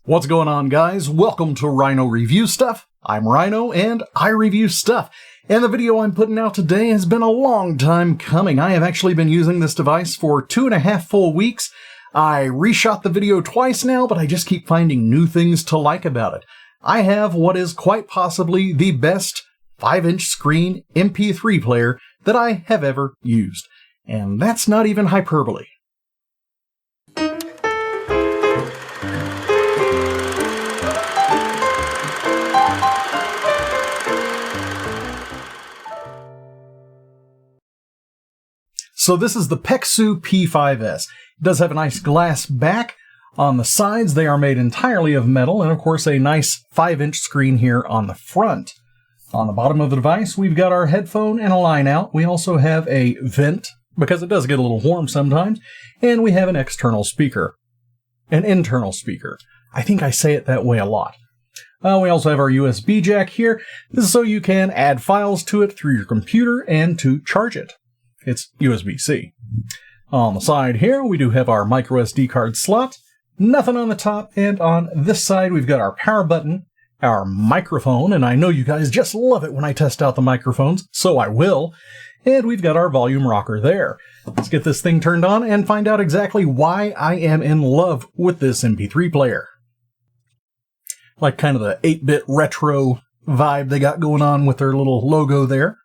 What's going on, guys? Welcome to Rhino Review Stuff. I'm Rhino, and I review stuff. And the video I'm putting out today has been a long time coming. I have actually been using this device for 2.5 full weeks. I reshot the video twice now, but I just keep finding new things to like about it. I have what is quite possibly the best 5-inch screen MP3 player that I have ever used. And that's not even hyperbole. So this is the PECSU P5S. It does have a nice glass back. On the sides, they are made entirely of metal, and of course a nice 5-inch screen here on the front. On the bottom of the device, we've got our headphone and a line out. We also have a vent, because it does get a little warm sometimes, and we have an external speaker. An internal speaker. I think I say it that way a lot. We also have our USB jack here. This is so you can add files to it through your computer and to charge it. It's USB-C. On the side here, we do have our microSD card slot. Nothing on the top, and on this side, we've got our power button, our microphone, and I know you guys just love it when I test out the microphones, so I will. And we've got our volume rocker there. Let's get this thing turned on and find out exactly why I am in love with this MP3 player. Like kind of the 8-bit retro vibe they got going on with their little logo there.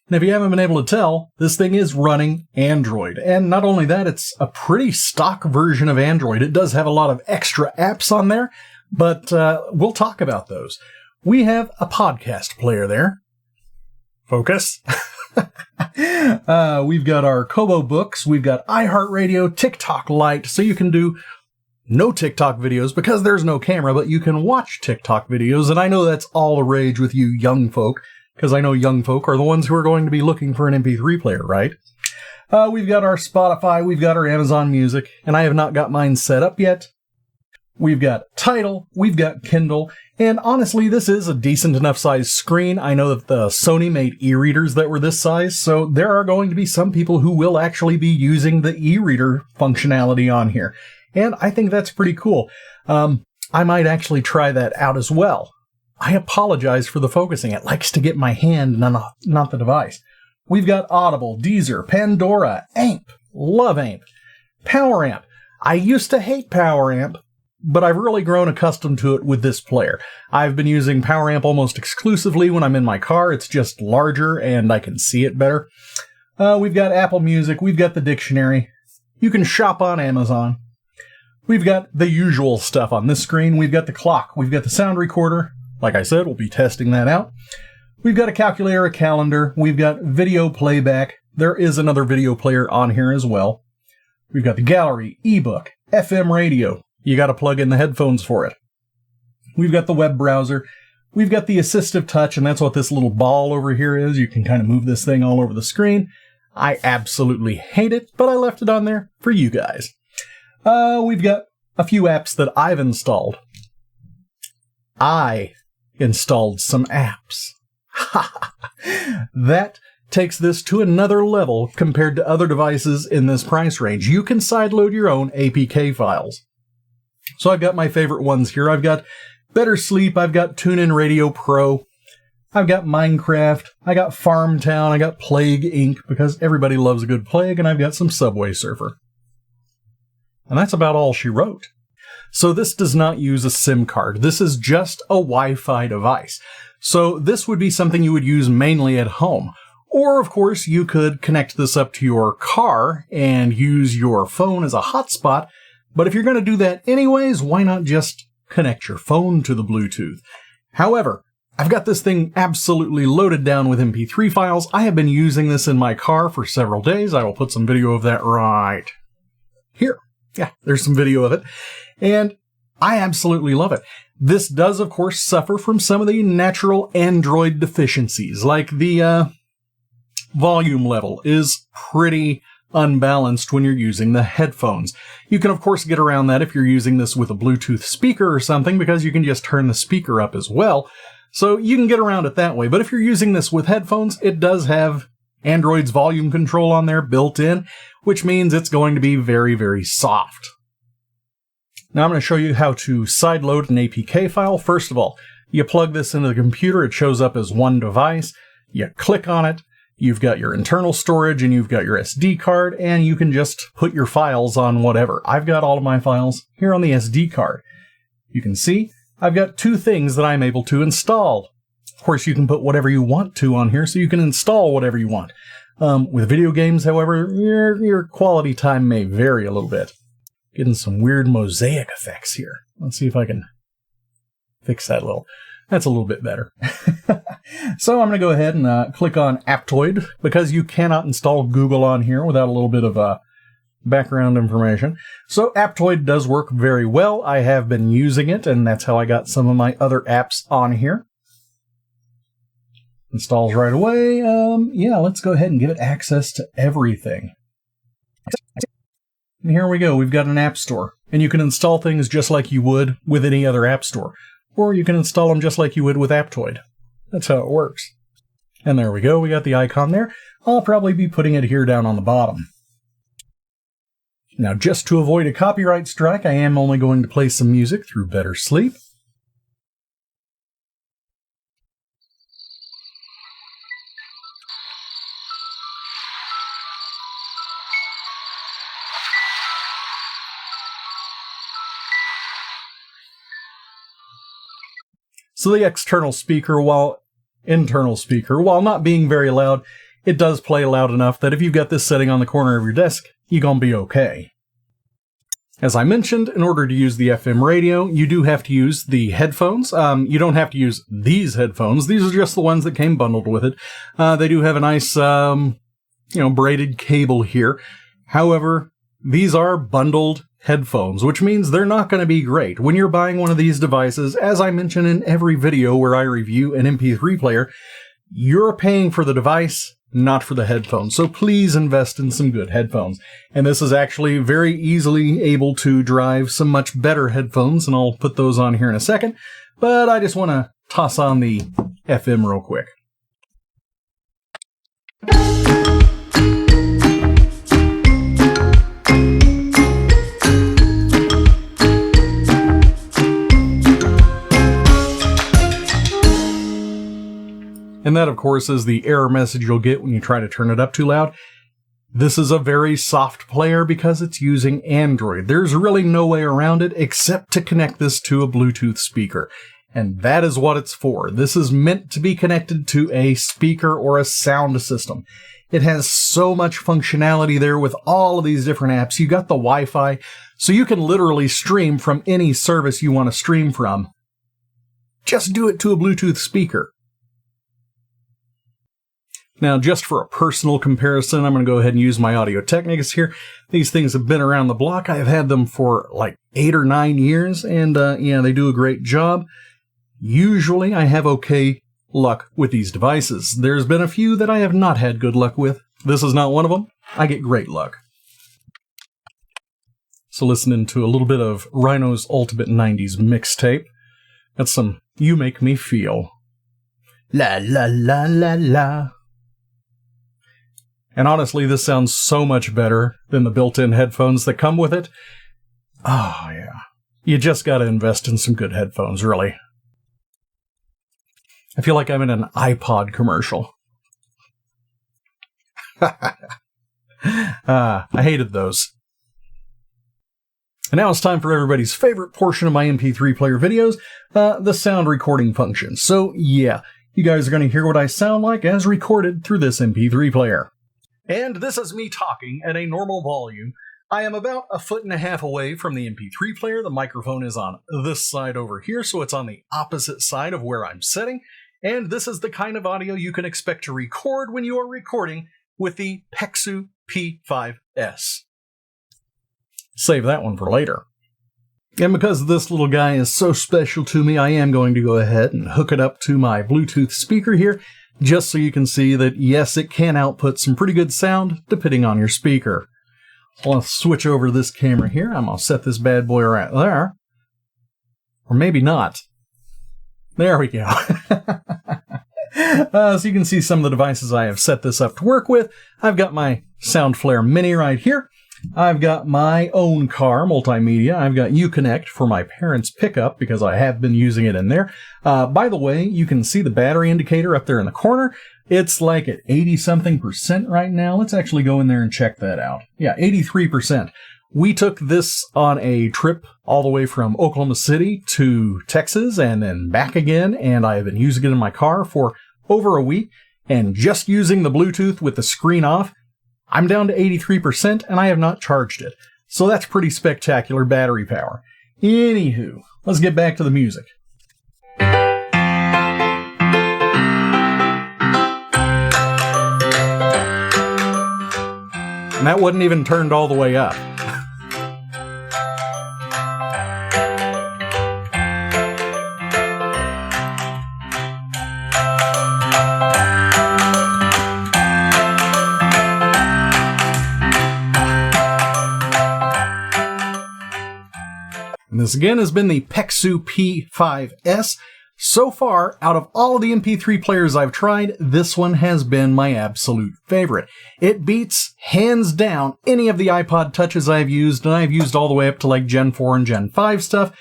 And if you haven't been able to tell, this thing is running Android. And not only that, it's a pretty stock version of Android. It does have a lot of extra apps on there, but we'll talk about those. We have a podcast player there. Focus. We've got our Kobo books. We've got iHeartRadio, TikTok Lite, so you can do no TikTok videos because there's no camera, but you can watch TikTok videos. And I know that's all the rage with you young folk, because I know young folk are the ones who are going to be looking for an MP3 player, right? We've got our Spotify, we've got our Amazon Music, and I have not got mine set up yet. We've got Tidal, we've got Kindle, and honestly, this is a decent enough size screen. I know that the Sony made e-readers that were this size, so there are going to be some people who will actually be using the e-reader functionality on here. And I think that's pretty cool. I might actually try that out as well. I apologize for the focusing. It likes to get my hand, not the device. We've got Audible, Deezer, Pandora, AMP. Love AMP. Power Amp. I used to hate Power Amp, but I've really grown accustomed to it with this player. I've been using Power Amp almost exclusively when I'm in my car. It's just larger and I can see it better. We've got Apple Music. We've got the dictionary. You can shop on Amazon. We've got the usual stuff on this screen. We've got the clock. We've got the sound recorder. Like I said, we'll be testing that out. We've got a calculator, a calendar. We've got video playback. There is another video player on here as well. We've got the gallery, ebook, FM radio. You got to plug in the headphones for it. We've got the web browser. We've got the assistive touch, and that's what this little ball over here is. You can kind of move this thing all over the screen. I absolutely hate it, but I left it on there for you guys. We've got a few apps that I've installed. I installed some apps. That takes this to another level compared to other devices in this price range. You can sideload your own APK files. So I've got my favorite ones here. I've got Better Sleep. I've got TuneIn Radio Pro. I've got Minecraft. I got Farmtown. I got Plague Inc. because everybody loves a good Plague. And I've got some Subway Surfer. And that's about all she wrote. So this does not use a SIM card. This is just a Wi-Fi device. So this would be something you would use mainly at home. Or, of course, you could connect this up to your car and use your phone as a hotspot. But if you're going to do that anyways, why not just connect your phone to the Bluetooth? However, I've got this thing absolutely loaded down with MP3 files. I have been using this in my car for several days. I will put some video of that right here. Yeah, there's some video of it. And I absolutely love it. This does, of course, suffer from some of the natural Android deficiencies, like the volume level is pretty unbalanced when you're using the headphones. You can, of course, get around that if you're using this with a Bluetooth speaker or something, because you can just turn the speaker up as well. So you can get around it that way. But if you're using this with headphones, it does have Android's volume control on there built in, which means it's going to be very, very soft. Now I'm going to show you how to sideload an APK file. First of all, you plug this into the computer. It shows up as one device. You click on it. You've got your internal storage and you've got your SD card, and you can just put your files on whatever. I've got all of my files here on the SD card. You can see I've got two things that I'm able to install. Of course, you can put whatever you want to on here, so you can install whatever you want. With video games, however, your quality time may vary a little bit. Getting some weird mosaic effects here. Let's see if I can fix that a little. That's a little bit better. So I'm going to go ahead and click on Aptoid, because you cannot install Google on here without a little bit of background information. So Aptoid does work very well. I have been using it, and that's how I got some of my other apps on here. Installs right away. Yeah, let's go ahead and give it access to everything. And here we go. We've got an app store, and you can install things just like you would with any other app store. Or you can install them just like you would with Aptoid. That's how it works. And there we go. We got the icon there. I'll probably be putting it here down on the bottom. Now, just to avoid a copyright strike, I am only going to play some music through Better Sleep. So the internal speaker, while not being very loud, it does play loud enough that if you've got this setting on the corner of your desk, you're going to be okay. As I mentioned, in order to use the FM radio, you do have to use the headphones. You don't have to use these headphones. These are just the ones that came bundled with it. They do have a nice, braided cable here. However, these are bundled headphones, which means they're not going to be great. When you're buying one of these devices, as I mention in every video where I review an MP3 player, you're paying for the device, not for the headphones. So please invest in some good headphones. And this is actually very easily able to drive some much better headphones, and I'll put those on here in a second. But I just want to toss on the FM real quick. And that, of course, is the error message you'll get when you try to turn it up too loud. This is a very soft player because it's using Android. There's really no way around it except to connect this to a Bluetooth speaker. And that is what it's for. This is meant to be connected to a speaker or a sound system. It has so much functionality there with all of these different apps. You got the Wi-Fi, so you can literally stream from any service you want to stream from. Just do it to a Bluetooth speaker. Now, just for a personal comparison, I'm going to go ahead and use my Audio-Technicas here. These things have been around the block. I've had them for like 8 or 9 years, and they do a great job. Usually, I have okay luck with these devices. There's been a few that I have not had good luck with. This is not one of them. I get great luck. So listening to a little bit of Rhino's Ultimate 90s mixtape. That's some You Make Me Feel. La la la la la. And honestly, this sounds so much better than the built-in headphones that come with it. Oh, yeah. You just gotta invest in some good headphones, really. I feel like I'm in an iPod commercial. I hated those. And now it's time for everybody's favorite portion of my MP3 player videos, the sound recording function. So, yeah, you guys are going to hear what I sound like as recorded through this MP3 player. And this is me talking at a normal volume. I am about 1.5 feet away from the MP3 player. The microphone is on this side over here, so it's on the opposite side of where I'm sitting. And this is the kind of audio you can expect to record when you are recording with the PECSU P5S. Save that one for later. And because this little guy is so special to me, I am going to go ahead and hook it up to my Bluetooth speaker here, just so you can see that, yes, it can output some pretty good sound, depending on your speaker. I'll switch over to this camera here. I'm going to set this bad boy right there. Or maybe not. There we go. So you can see some of the devices I have set this up to work with. I've got my Soundflare Mini right here. I've got my own car, multimedia. I've got Uconnect for my parents' pickup because I have been using it in there. By the way, you can see the battery indicator up there in the corner. It's like at 80-something% right now. Let's actually go in there and check that out. Yeah, 83%. We took this on a trip all the way from Oklahoma City to Texas and then back again, and I have been using it in my car for over a week, and just using the Bluetooth with the screen off, I'm down to 83%, and I have not charged it. So that's pretty spectacular battery power. Anywho, let's get back to the music. And that wasn't even turned all the way up. And this again has been the PECSU P5S. So far, out of all of the MP3 players I've tried, this one has been my absolute favorite. It beats, hands down, any of the iPod Touches I've used, and I've used all the way up to like Gen 4 and Gen 5 stuff.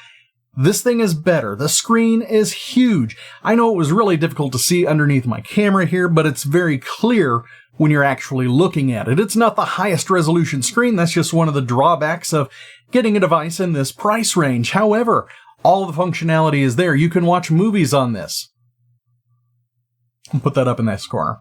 This thing is better. The screen is huge. I know it was really difficult to see underneath my camera here, but it's very clear when you're actually looking at it. It's not the highest resolution screen. That's just one of the drawbacks of getting a device in this price range. However, all the functionality is there. You can watch movies on this. I'll put that up in this corner.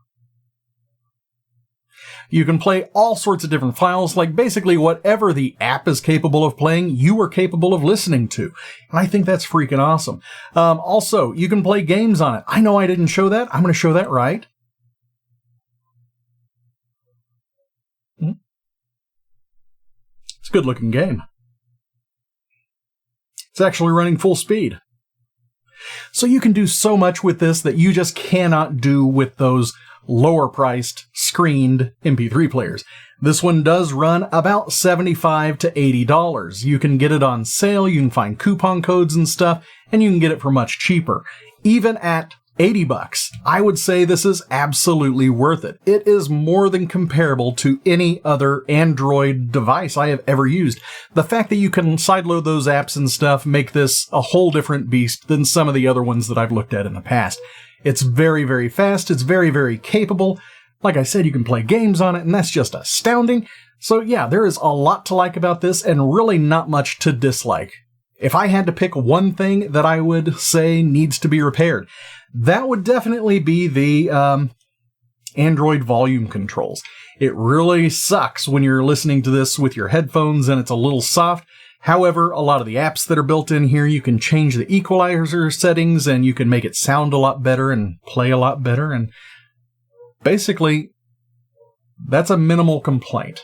You can play all sorts of different files, like basically whatever the app is capable of playing, you are capable of listening to. And I think that's freaking awesome. Also, you can play games on it. I know I didn't show that. I'm going to show that right. It's a good looking game. It's actually running full speed. So you can do so much with this that you just cannot do with those lower priced screened MP3 players. This one does run about $75 to $80. You can get it on sale, you can find coupon codes and stuff, and you can get it for much cheaper. Even at $80, I would say this is absolutely worth it. It is more than comparable to any other Android device I have ever used. The fact that you can sideload those apps and stuff make this a whole different beast than some of the other ones that I've looked at in the past. It's very, very fast. It's very, very capable. Like I said, you can play games on it, and that's just astounding. So yeah, there is a lot to like about this and really not much to dislike. If I had to pick one thing that I would say needs to be repaired, that would definitely be the Android volume controls. It really sucks when you're listening to this with your headphones and it's a little soft. However, a lot of the apps that are built in here, you can change the equalizer settings and you can make it sound a lot better and play a lot better. And basically, that's a minimal complaint.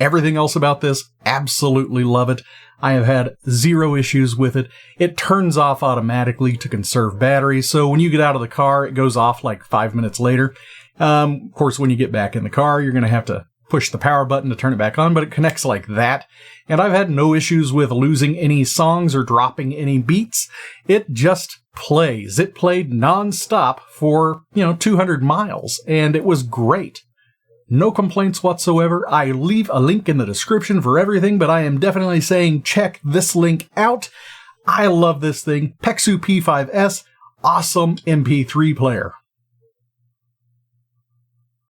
Everything else about this, absolutely love it. I have had zero issues with it. It turns off automatically to conserve battery, so when you get out of the car, it goes off like 5 minutes later. Of course, when you get back in the car, you're going to have to push the power button to turn it back on, but it connects like that. And I've had no issues with losing any songs or dropping any beats. It just plays. It played non-stop for, 200 miles, and it was great. No complaints whatsoever. I leave a link in the description for everything, but I am definitely saying check this link out. I love this thing. PECSU P5S, awesome MP3 player.